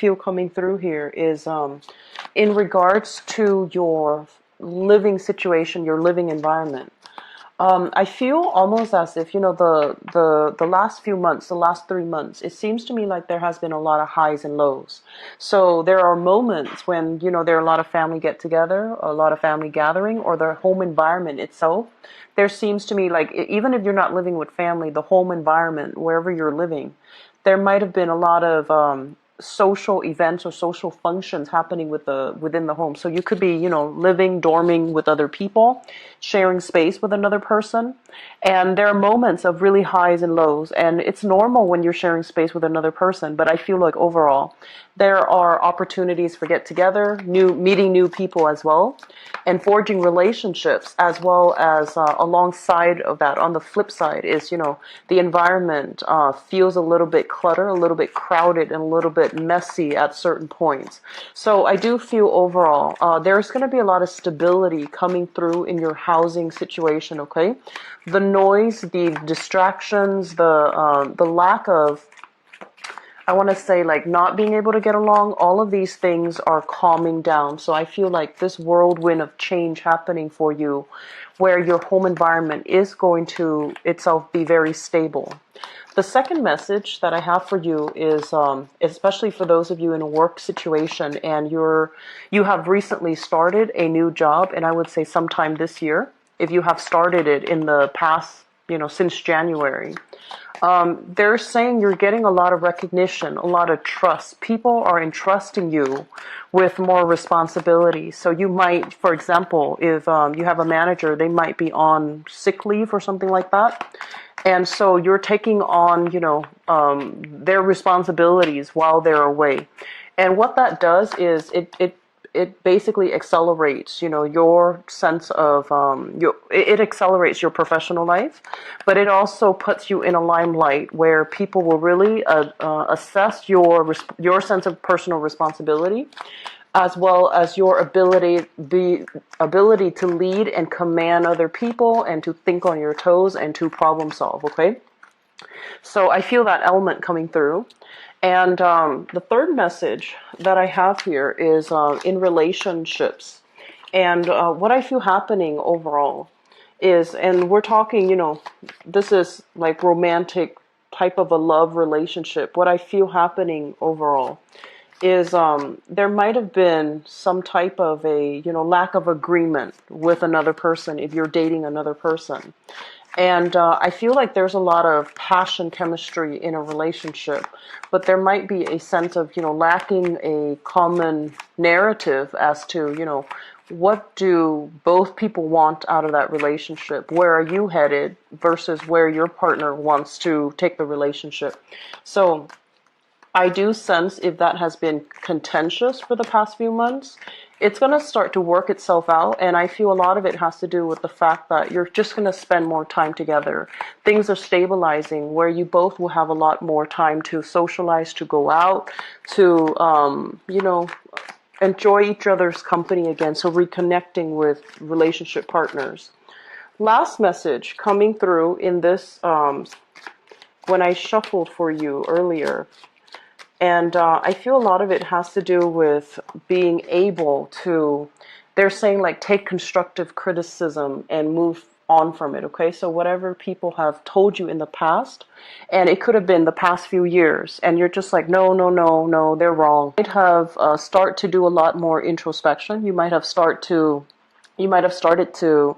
feel coming through here is in regards to your living situation, your living environment. I feel almost as if, the last few months, the last 3 months, it seems to me like there has been a lot of highs and lows. So there are moments when, there are a lot of family get together, a lot of family gathering, or the home environment itself. There seems to me like even if you're not living with family, the home environment, wherever you're living, there might have been a lot of social events or social functions happening within the home. So you could be, living, dorming with other people, sharing space with another person. And there are moments of really highs and lows. And it's normal when you're sharing space with another person. But I feel like overall, there are opportunities for get together, meeting new people as well, and forging relationships, as well as alongside of that, on the flip side is, the environment feels a little bit cluttered, a little bit crowded, and a little bit messy at certain points. So I do feel overall there's going to be a lot of stability coming through in your housing situation, okay? The noise, the distractions, the lack of, I want to say, like, not being able to get along, all of these things are calming down. So I feel like this whirlwind of change happening for you, where your home environment is going to itself be very stable. The second message that I have for you is, especially for those of you in a work situation and you have recently started a new job, and I would say sometime this year, if you have started it in the past, since January. They're saying you're getting a lot of recognition, a lot of trust. People are entrusting you with more responsibility. So you might, for example, if you have a manager, they might be on sick leave or something like that. And so you're taking on, their responsibilities while they're away. And what that does is it basically accelerates, your sense of, it accelerates your professional life, but it also puts you in a limelight where people will really assess your sense of personal responsibility, as well as your ability to lead and command other people and to think on your toes and to problem solve, okay? So I feel that element coming through. And the third message that I have here is in relationships. And what I feel happening overall is, and we're talking, this is like romantic type of a love relationship. What I feel happening overall is there might have been some type of a, lack of agreement with another person if you're dating another person. And I feel like there's a lot of passion, chemistry in a relationship, but there might be a sense of, lacking a common narrative as to, what do both people want out of that relationship? Where are you headed versus where your partner wants to take the relationship? So I do sense if that has been contentious for the past few months, it's going to start to work itself out. And I feel a lot of it has to do with the fact that you're just going to spend more time together. Things are stabilizing where you both will have a lot more time to socialize, to go out, to, enjoy each other's company again. So reconnecting with relationship partners. Last message coming through in this, when I shuffled for you earlier. And I feel a lot of it has to do with being able to, they're saying like take constructive criticism and move on from it, okay? So whatever people have told you in the past, and it could have been the past few years, and you're just like, no, they're wrong. You might have start to do a lot more introspection. You might have started to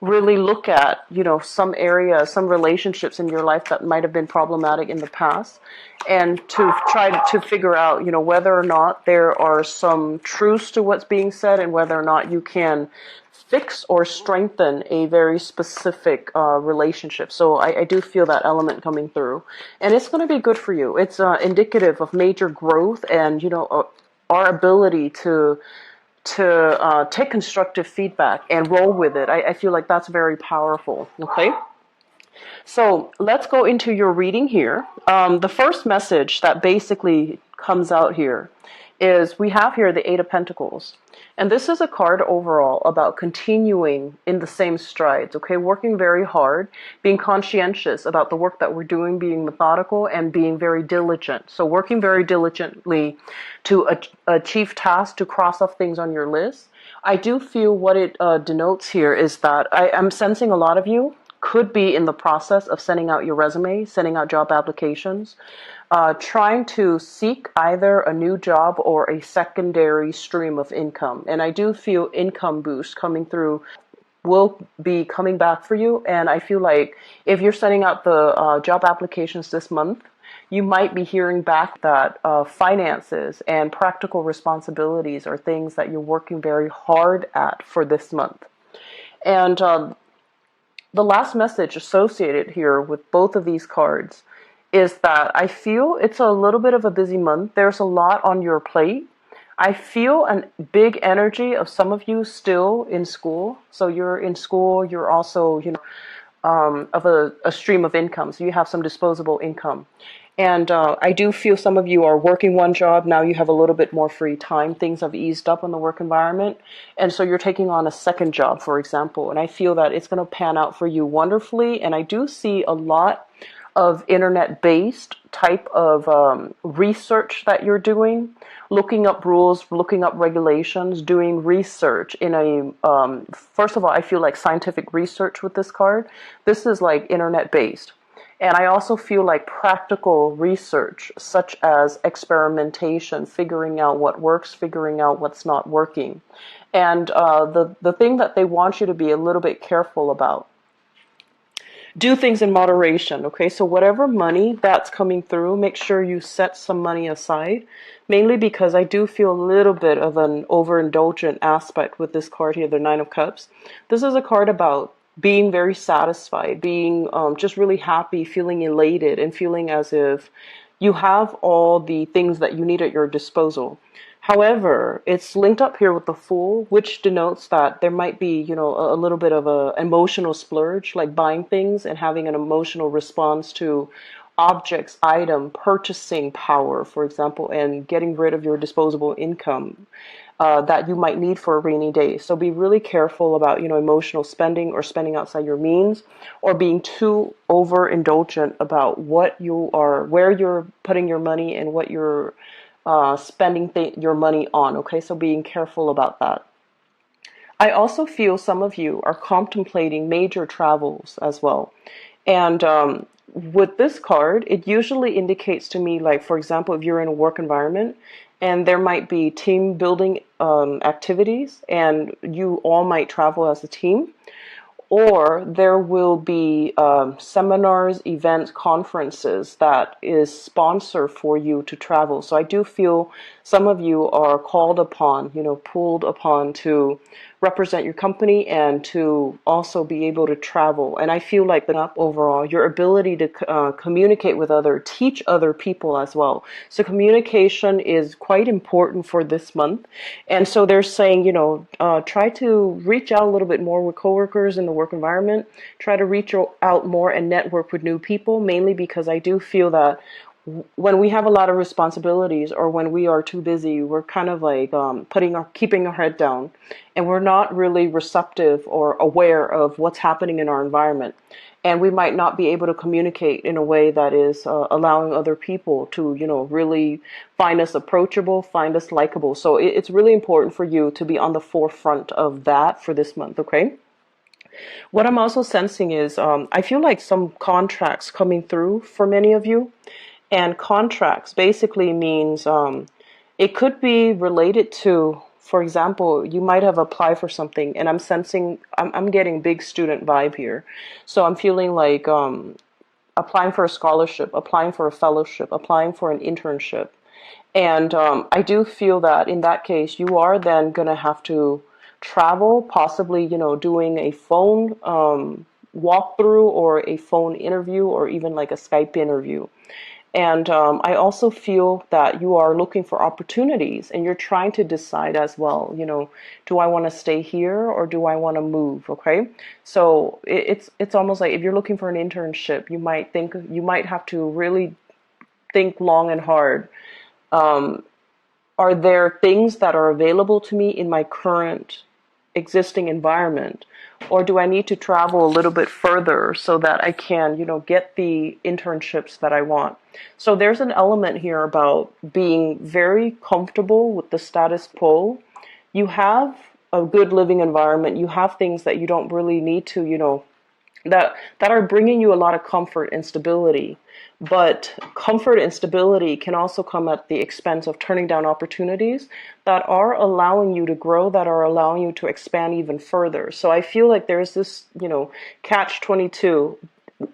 really look at, some areas, some relationships in your life that might have been problematic in the past, and to try to figure out, whether or not there are some truths to what's being said and whether or not you can fix or strengthen a very specific relationship. So I do feel that element coming through, and it's going to be good for you. It's indicative of major growth and, our ability to take constructive feedback and roll with it. I feel like that's very powerful, okay? So let's go into your reading here. The first message that basically comes out here is we have here the Eight of Pentacles. And this is a card overall about continuing in the same strides, okay? Working very hard, being conscientious about the work that we're doing, being methodical, and being very diligent. So working very diligently to achieve tasks, to cross off things on your list. I do feel what it denotes here is that I'm sensing a lot of you could be in the process of sending out your resume, sending out job applications, trying to seek either a new job or a secondary stream of income. And I do feel income boost coming through will be coming back for you. And I feel like if you're sending out the job applications this month, you might be hearing back that finances and practical responsibilities are things that you're working very hard at for this month. And the last message associated here with both of these cards is that I feel it's a little bit of a busy month. There's a lot on your plate. I feel a big energy of some of you still in school. So you're in school, you're also, of a stream of income. So you have some disposable income. And I do feel some of you are working one job. Now you have a little bit more free time. Things have eased up in the work environment. And so you're taking on a second job, for example. And I feel that it's going to pan out for you wonderfully. And I do see a lot of internet-based type of research that you're doing, looking up rules, looking up regulations, doing research in a, first of all, I feel like scientific research with this card. This is like internet-based. And I also feel like practical research, such as experimentation, figuring out what works, figuring out what's not working. And the thing that they want you to be a little bit careful about, do things in moderation, okay? So whatever money that's coming through, make sure you set some money aside, mainly because I do feel a little bit of an overindulgent aspect with this card here, the Nine of Cups. This is a card about being very satisfied, being just really happy, feeling elated, and feeling as if you have all the things that you need at your disposal. However, it's linked up here with the Fool, which denotes that there might be, a little bit of an emotional splurge, like buying things and having an emotional response to objects, item, purchasing power, for example, and getting rid of your disposable income that you might need for a rainy day. So be really careful about, emotional spending or spending outside your means, or being too overindulgent about where you're putting your money and what you're spending your money on, okay? So being careful about that. I also feel some of you are contemplating major travels as well. And with this card, it usually indicates to me, like, for example, if you're in a work environment and there might be team building activities and you all might travel as a team, or there will be seminars, events, conferences that is sponsored for you to travel. So I do feel some of you are called upon, pulled upon to represent your company and to also be able to travel. And I feel like that overall, your ability to communicate with teach other people as well. So communication is quite important for this month. And so they're saying, try to reach out a little bit more with coworkers in the work environment. Try to reach out more and network with new people, mainly because I do feel that when we have a lot of responsibilities or when we are too busy, we're kind of like keeping our head down, and we're not really receptive or aware of what's happening in our environment. And we might not be able to communicate in a way that is allowing other people to, really find us approachable, find us likable. So it's really important for you to be on the forefront of that for this month, okay? What I'm also sensing is I feel like some contracts coming through for many of you. And contracts basically means it could be related to, for example, you might have applied for something, and I'm getting big student vibe here. So I'm feeling like applying for a scholarship, applying for a fellowship, applying for an internship. And I do feel that in that case, you are then going to have to travel, possibly, doing a phone walkthrough or a phone interview or even like a Skype interview. And I also feel that you are looking for opportunities and you're trying to decide as well, do I want to stay here or do I want to move? Okay. So it's almost like if you're looking for an internship, you might have to really think long and hard Are there things that are available to me in my current existing environment? Or do I need to travel a little bit further so that I can, get the internships that I want? So there's an element here about being very comfortable with the status quo. You have a good living environment. You have things that you don't really need to, that are bringing you a lot of comfort and stability. But comfort and stability can also come at the expense of turning down opportunities that are allowing you to grow, that are allowing you to expand even further. So I feel like there's this, catch 22.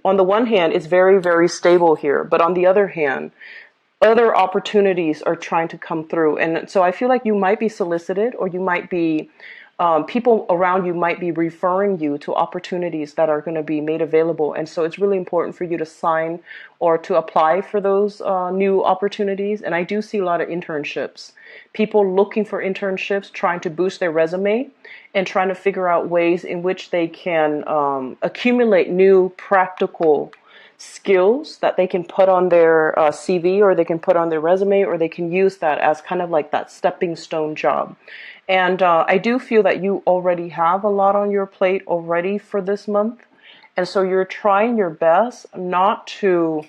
On the one hand, it's very, very stable here, but on the other hand, other opportunities are trying to come through. And so I feel like you might be solicited, or you might be, people around you might be referring you to opportunities that are going to be made available. And so it's really important for you to sign or to apply for those new opportunities. And I do see a lot of internships, people looking for internships, trying to boost their resume and trying to figure out ways in which they can accumulate new practical skills that they can put on their CV, or they can put on their resume, or they can use that as kind of like that stepping stone job. And I do feel that you already have a lot on your plate already for this month. And so you're trying your best not to,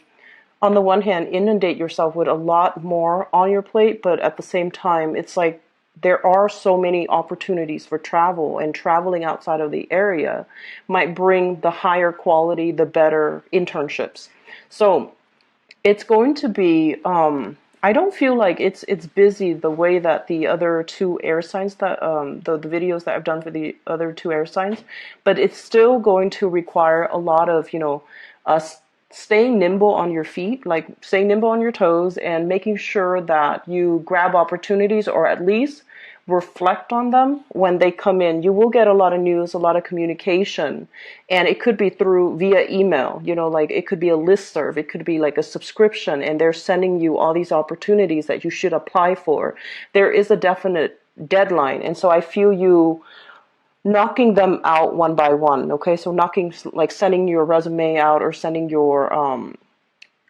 on the one hand, inundate yourself with a lot more on your plate, but at the same time, it's like there are so many opportunities for travel, and traveling outside of the area might bring the higher quality, the better internships. So it's going to be, I don't feel like it's busy the way that the other two air signs that, the videos that I've done for the other two air signs, but it's still going to require a lot of, staying nimble on your feet, like staying nimble on your toes, and making sure that you grab opportunities, or at least reflect on them when they come in. You will get a lot of news, a lot of communication, and it could be through via email, like it could be a listserv, it could be like a subscription, and they're sending you all these opportunities that you should apply for. There is a definite deadline, and so I feel you knocking them out one by one. Okay, so like sending your resume out, or sending your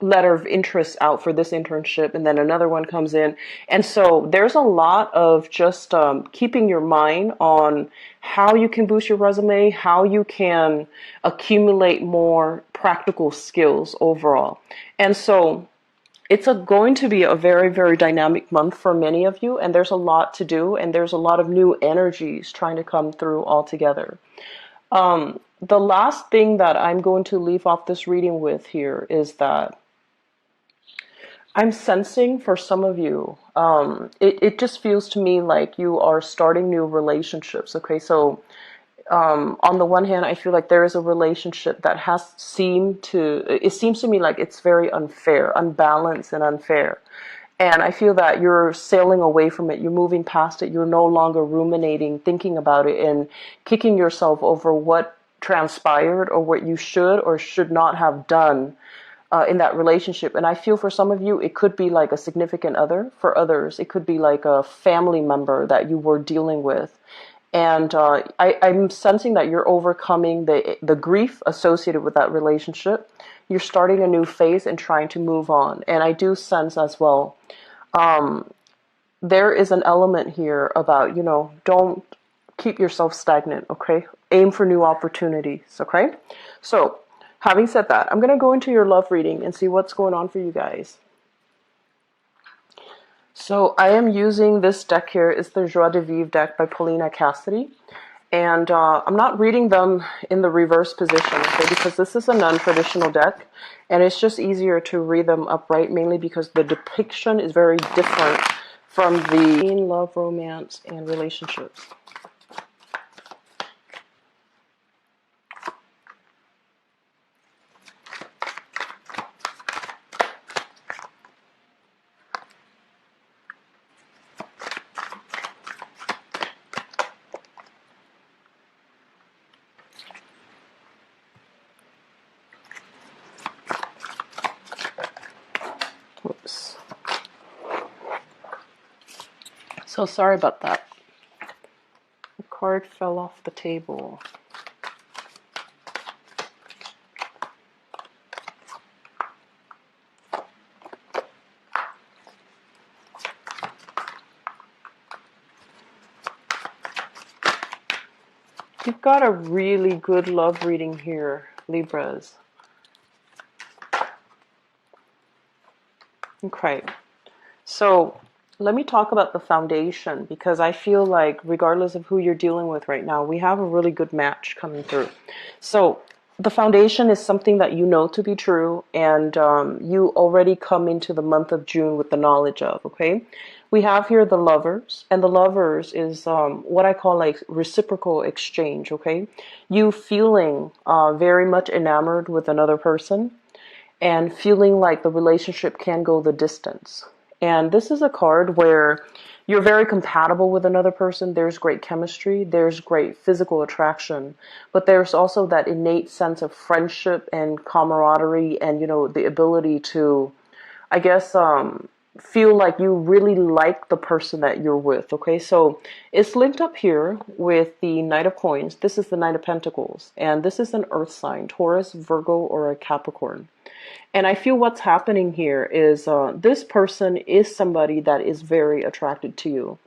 letter of interest out for this internship, and then another one comes in. And so there's a lot of just keeping your mind on how you can boost your resume, how you can accumulate more practical skills overall. And so it's going to be a very, very dynamic month for many of you, and there's a lot to do, and there's a lot of new energies trying to come through all together. The last thing that I'm going to leave off this reading with here is that I'm sensing for some of you, it just feels to me like you are starting new relationships. Okay, so on the one hand, I feel like there is a relationship that it seems to me like it's very unfair, unbalanced and unfair. And I feel that you're sailing away from it. You're moving past it. You're no longer ruminating, thinking about it, and kicking yourself over what transpired, or what you should or should not have done in that relationship. And I feel for some of you, it could be like a significant other. For others, it could be like a family member that you were dealing with. And I'm sensing that you're overcoming the grief associated with that relationship. You're starting a new phase and trying to move on. And I do sense as well, there is an element here about, don't keep yourself stagnant, okay? Aim for new opportunities, okay? So, having said that, I'm going to go into your love reading and see what's going on for you guys. So I am using this deck here. It's the Joie de Vivre deck by Paulina Cassidy. And I'm not reading them in the reverse position, okay, because this is a non-traditional deck. And it's just easier to read them upright, mainly because the depiction is very different from the love, romance, and relationships. Oops. So sorry about that. The card fell off the table. You've got a really good love reading here, Libras. Okay. So let me talk about the foundation, because I feel like regardless of who you're dealing with right now, we have a really good match coming through. So the foundation is something that you know to be true, and you already come into the month of June with the knowledge of, okay? We have here the lovers, and the lovers is what I call like reciprocal exchange, okay? You feeling very much enamored with another person, and feeling like the relationship can go the distance. And this is a card where you're very compatible with another person. There's great chemistry, there's great physical attraction, but there's also that innate sense of friendship and camaraderie, and the ability to, I guess, feel like you really like the person that you're with. Okay, so it's linked up here with the Knight of Coins. This is the Knight of Pentacles, and this is an earth sign, Taurus, Virgo, or a Capricorn. And I feel what's happening here is this person is somebody that is very attracted to you,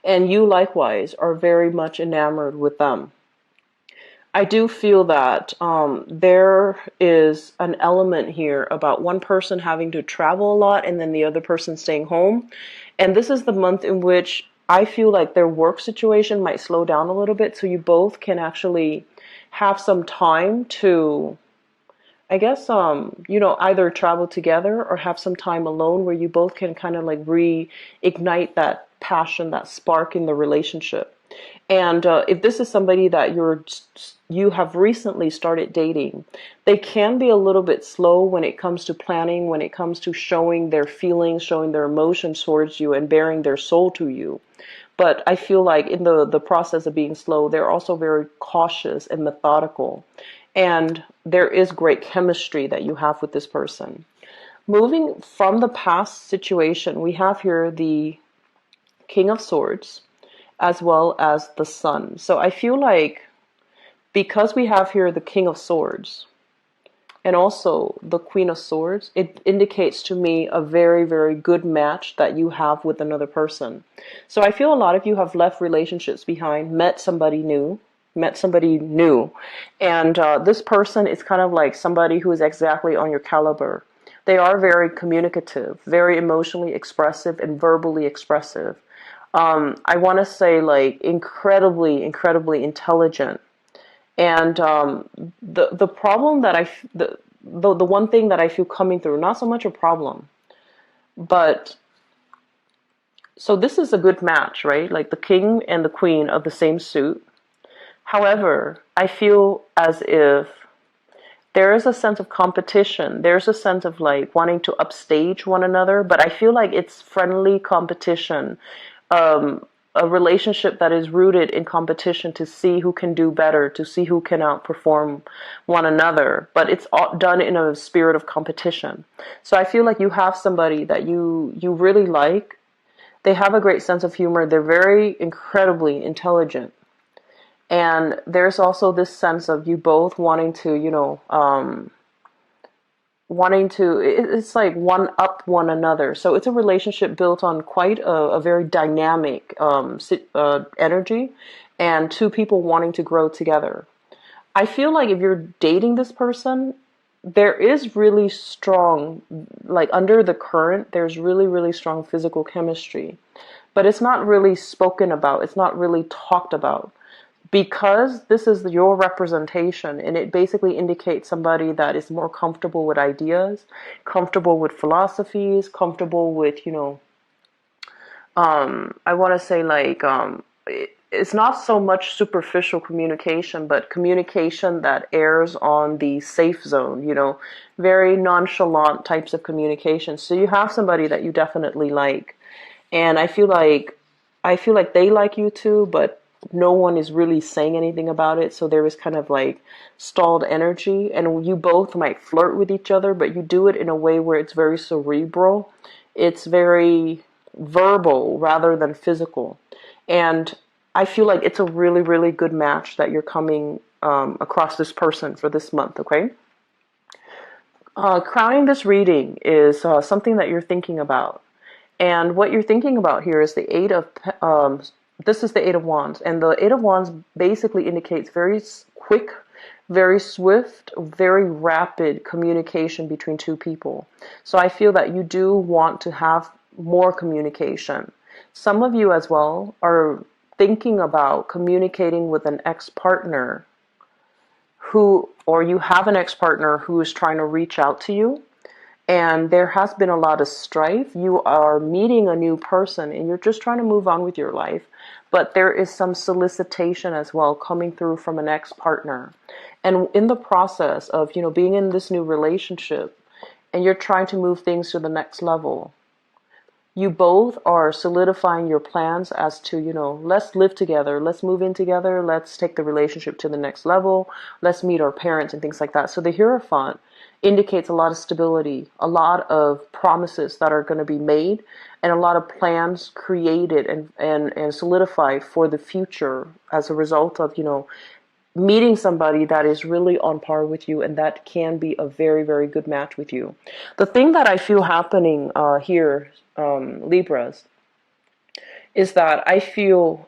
and you likewise are very much enamored with them. I do feel that there is an element here about one person having to travel a lot and then the other person staying home. And this is the month in which I feel like their work situation might slow down a little bit, so you both can actually have some time to, I guess, either travel together or have some time alone where you both can kind of like reignite that passion, that spark in the relationship. And if this is somebody that you have recently started dating, they can be a little bit slow when it comes to planning, when it comes to showing their feelings, showing their emotions towards you, and bearing their soul to you. But I feel like in the process of being slow, they're also very cautious and methodical. And there is great chemistry that you have with this person. Moving from the past situation, we have here the King of Swords as well as the Sun. So I feel like because we have here the King of Swords and also the Queen of Swords, it indicates to me a very, very good match that you have with another person. So I feel a lot of you have left relationships behind, met somebody new, and this person is kind of like somebody who is exactly on your caliber. They are very communicative, very emotionally expressive, and verbally expressive. I want to say like incredibly, incredibly intelligent. And the problem that the one thing that I feel coming through, not so much a problem, but so this is a good match, right? Like the king and the queen of the same suit. However, I feel as if there is a sense of competition. There's a sense of like wanting to upstage one another, but I feel like it's friendly competition. A relationship that is rooted in competition to see who can do better, to see who can outperform one another, but it's all done in a spirit of competition. So I feel like you have somebody that you really like. They have a great sense of humor. They're very incredibly intelligent. And there's also this sense of you both wanting to, it's like one up one another. So it's a relationship built on quite a very dynamic energy, and two people wanting to grow together. I feel like if you're dating this person, there is really strong, like under the current, there's really, really strong physical chemistry. But it's not really spoken about. It's not really talked about, because this is your representation, and it basically indicates somebody that is more comfortable with ideas, comfortable with philosophies, comfortable with, I want to say like, it's not so much superficial communication, but communication that airs on the safe zone, very nonchalant types of communication. So you have somebody that you definitely like. And I feel like they like you too, but no one is really saying anything about it. So there is kind of like stalled energy, and you both might flirt with each other, but you do it in a way where it's very cerebral. It's very verbal rather than physical. And I feel like it's a really, really good match that you're coming across this person for this month, okay? Crowning this reading is something that you're thinking about. And what you're thinking about here is the this is the Eight of Wands, and the Eight of Wands basically indicates very quick, very swift, very rapid communication between two people. So I feel that you do want to have more communication. Some of you as well are thinking about communicating with an ex-partner who, or you have an ex-partner who is trying to reach out to you, and there has been a lot of strife. You are meeting a new person and you're just trying to move on with your life, but there is some solicitation as well coming through from an ex-partner. And in the process of, being in this new relationship and you're trying to move things to the next level, you both are solidifying your plans as to, let's live together, let's move in together, let's take the relationship to the next level, let's meet our parents and things like that. So the Hierophant indicates a lot of stability, a lot of promises that are going to be made, and a lot of plans created and solidified for the future as a result of, meeting somebody that is really on par with you and that can be a very, very good match with you. The thing that I feel happening here, Libras, is that I feel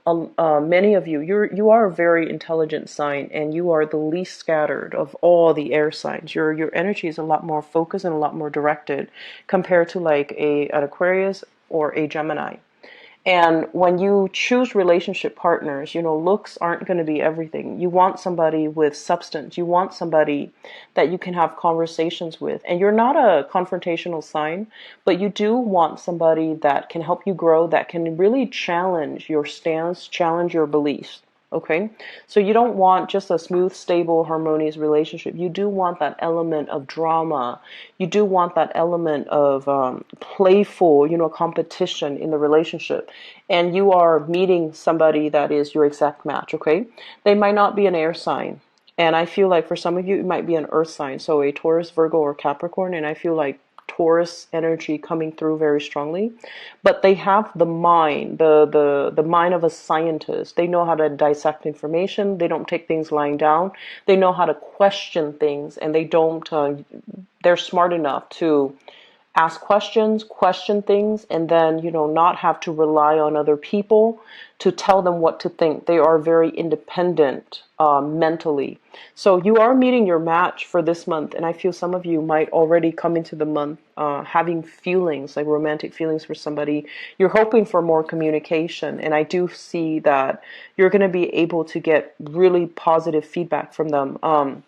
many of you, you are a very intelligent sign, and you are the least scattered of all the air signs. Your energy is a lot more focused and a lot more directed compared to like an Aquarius or a Gemini. And when you choose relationship partners, looks aren't going to be everything. You want somebody with substance. You want somebody that you can have conversations with. And you're not a confrontational sign, but you do want somebody that can help you grow, that can really challenge your stance, challenge your beliefs. Okay, so you don't want just a smooth, stable, harmonious relationship. You do want that element of drama. You do want that element of playful, competition in the relationship. And you are meeting somebody that is your exact match. Okay, they might not be an air sign, and I feel like for some of you it might be an earth sign, so a Taurus, Virgo, or Capricorn. And I feel like Taurus energy coming through very strongly, but they have the mind, the mind of a scientist. They know how to dissect information. They don't take things lying down. They know how to question things, and they don't. They're smart enough to ask questions, question things, and then, not have to rely on other people to tell them what to think. They are very independent mentally. So you are meeting your match for this month, and I feel some of you might already come into the month having feelings, like romantic feelings for somebody. You're hoping for more communication, and I do see that you're going to be able to get really positive feedback from them.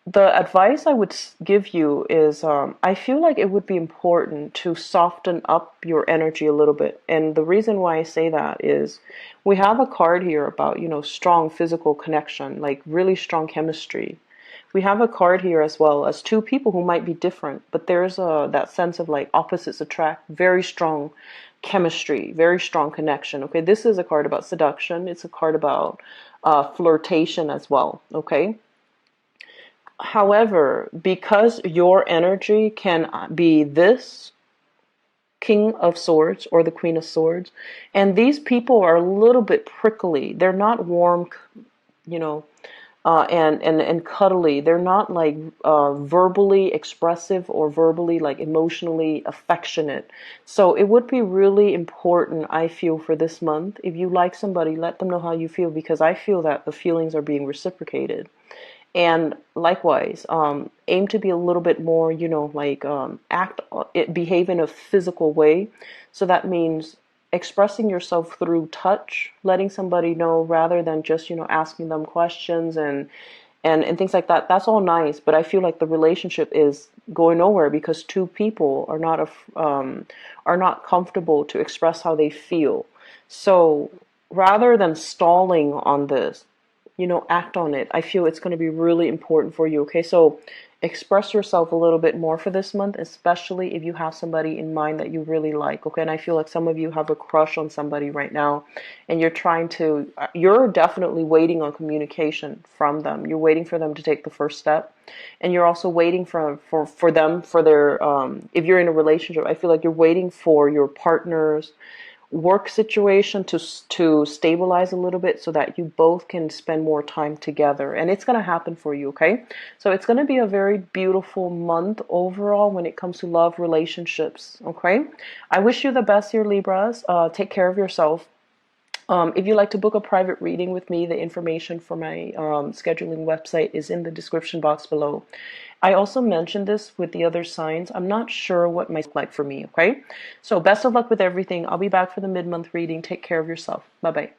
The advice I would give you is I feel like it would be important to soften up your energy a little bit. And the reason why I say that is we have a card here about, strong physical connection, like really strong chemistry. We have a card here as well as two people who might be different, but there's that sense of like opposites attract, very strong chemistry, very strong connection. Okay, this is a card about seduction. It's a card about flirtation as well. Okay. However, because your energy can be this King of Swords or the Queen of Swords, and these people are a little bit prickly. They're not warm, and cuddly. They're not like verbally expressive or verbally like emotionally affectionate. So it would be really important, I feel, for this month. If you like somebody, let them know how you feel, because I feel that the feelings are being reciprocated. And likewise, aim to be a little bit more, behave in a physical way. So that means expressing yourself through touch, letting somebody know rather than just, asking them questions and things like that. That's all nice, but I feel like the relationship is going nowhere because two people are not comfortable to express how they feel. So rather than stalling on this, act on it. I feel it's going to be really important for you. Okay, so express yourself a little bit more for this month, especially if you have somebody in mind that you really like. Okay, and I feel like some of you have a crush on somebody right now, and you're definitely waiting on communication from them. You're waiting for them to take the first step, and you're also waiting for them for their if you're in a relationship, I feel like you're waiting for your partner's work situation to stabilize a little bit so that you both can spend more time together, and it's going to happen for you. Okay, so it's going to be a very beautiful month overall when it comes to love, relationships. Okay, I wish you the best here, Libras. Take care of yourself, If you'd like to book a private reading with me, the information for my scheduling website is in the description box below. I also mentioned this with the other signs. I'm not sure what might look like for me, okay? So best of luck with everything. I'll be back for the mid-month reading. Take care of yourself. Bye-bye.